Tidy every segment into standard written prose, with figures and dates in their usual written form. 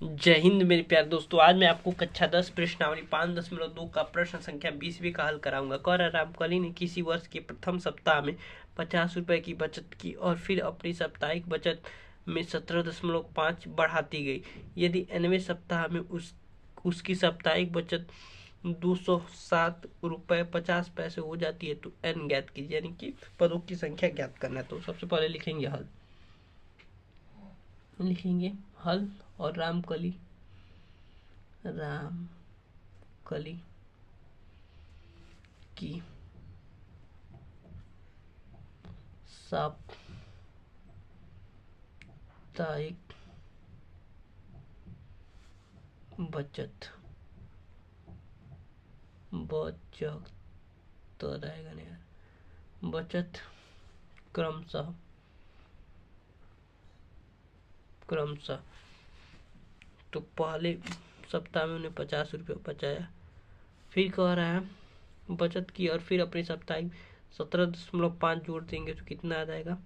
जय हिंद मेरे प्यारे दोस्तों। आज मैं आपको कक्षा 10 प्रश्नावली 5.2 का प्रश्न संख्या 20वीं का हल कराऊंगा। कौर रामकली ने किसी वर्ष के प्रथम सप्ताह में 50 रुपए की बचत की और फिर अपनी साप्ताहिक बचत में 17.5 बढ़ाती गई। यदि nवें सप्ताह में उसकी साप्ताहिक बचत 207 रुपए 50 पैसे हो जाती है तो n ज्ञात कीजिए, यानी कि पदों की संख्या ज्ञात करना है। तो सबसे पहले लिखेंगे हल और रामकली की साप्ताहिक बचत तो रहेगा नहीं यार, बचत क्रमशः तो पहले सप्ताह में उन्हें 50 रुपये बचाया, फिर कह रहा है बचत की और फिर अपनी साप्ताहिक 17.5 जोड़ देंगे तो कितना आ जाएगा।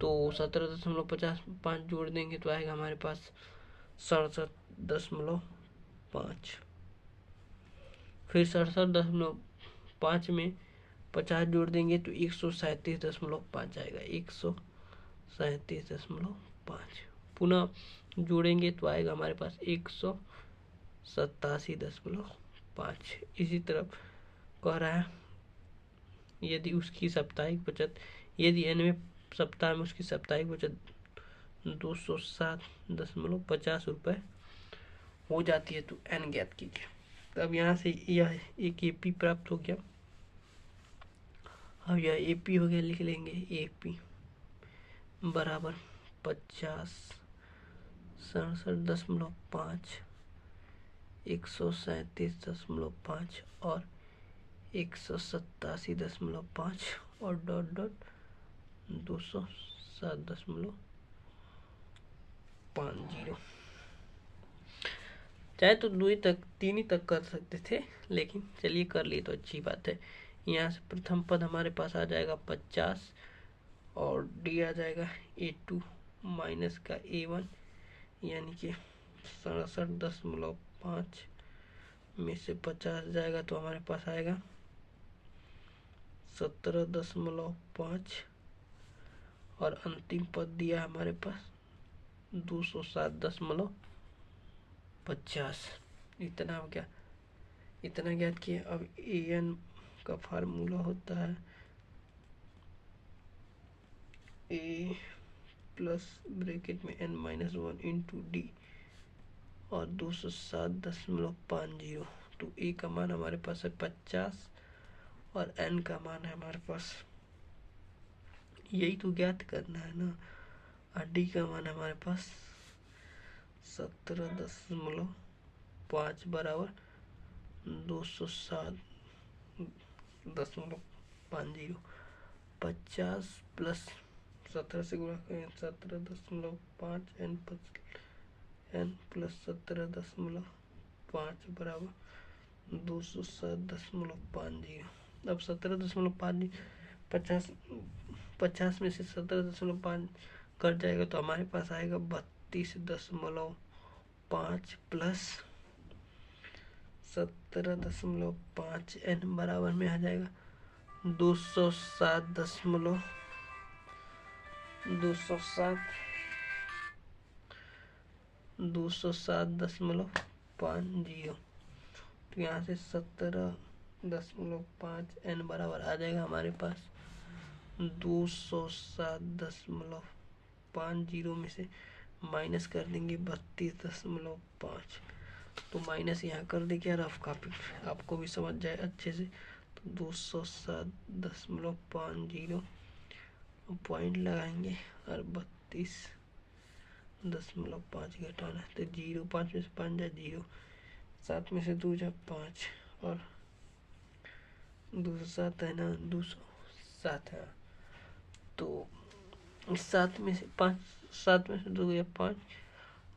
तो 17.5 जोड़ देंगे तो आएगा हमारे पास 67.5। फिर 67.5 में 50 जोड़ देंगे तो 137.5 आएगा। 137.5 पुनः जोड़ेंगे तो आएगा हमारे पास 187.5। इसी तरफ कह रहा है यदि nवें सप्ताह में उसकी साप्ताहिक बचत 207.50 रुपये हो जाती है तो n ज्ञात कीजिए। तब यहाँ से यह एक AP प्राप्त हो गया। अब यह AP हो गया, लिख लेंगे AP बराबर 50 67.5 137.5 और 187.5 और डॉट डॉट 207.50। चाहे तो 2 तक 3 ही तक कर सकते थे, लेकिन चलिए कर लिए तो अच्छी बात है। यहाँ से प्रथम पद हमारे पास आ जाएगा 50 और डी आ जाएगा A2 माइनस का A1, यानी कि 67.5 में से 50 जाएगा तो हमारे पास आएगा 17.5 और अंतिम पद दिया हमारे पास 207.50। इतना ज्ञात किया। अब an का फार्मूला होता है a प्लस ब्रैकेट में n-1 इंटू डी और 207.50। तो a का मान हमारे पास है 50 और n का मान है हमारे पास, यही तो ज्ञात करना है ना। और डी का मान है हमारे पास 17.5 बराबर 207.50। 50 प्लस 17 से गुणा करें 17.5 n प्लस 17.5 बराबर 207.50। अब 17.5 50 में से 17.5 कट जाएगा तो हमारे पास आएगा 32.5 प्लस 17.5 n बराबर में आ जाएगा 207.50। तो यहाँ से 17.5 n बराबर आ जाएगा हमारे पास 207.50 में से माइनस कर देंगे 32.5। तो माइनस यहाँ कर दे क्या, रफ कॉपी आपको भी समझ जाए अच्छे से। तो 207.50 पॉइंट लगाएंगे और 32.5 घटाना है तो 0, 5 में से 5 जाए 0, 7 में से 2 जाए 5 और 207 है ना, 207 है। तो 7 में से 2 गया 5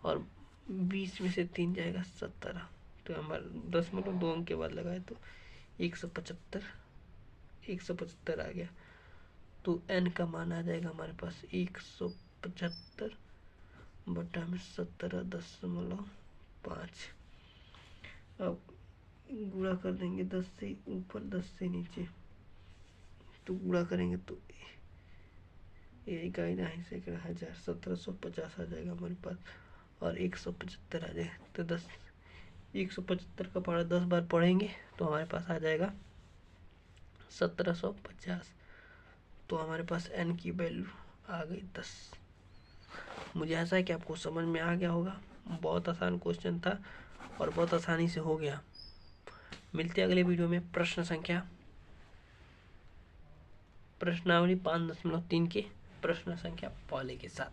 और 20 में से 3 जाएगा 17। तो हमारा 10.2 अंक के बाद लगाए तो 175 आ गया। तो n का मान आ जाएगा हमारे पास 175 बटा में 17.5। अब गुणा कर देंगे 10 से ऊपर 10 से नीचे, तो गुणा करेंगे तो एक आई से 1000 1750 आ जाएगा हमारे पास, और 175 आ जाएगा। तो 175 का पढ़ा 10 बार पढ़ेंगे तो हमारे पास आ जाएगा 1750। तो हमारे पास n की वैल्यू आ गई 10। मुझे ऐसा है कि आपको समझ में आ गया होगा। बहुत आसान क्वेश्चन था और बहुत आसानी से हो गया। मिलते हैं अगले वीडियो में प्रश्नावली 5.3 के प्रश्न संख्या पहले के साथ।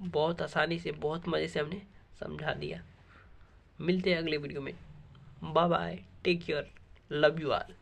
बहुत आसानी से, बहुत मजे से हमने समझा दिया। मिलते हैं अगले वीडियो में। Bye bye, take care, love you all.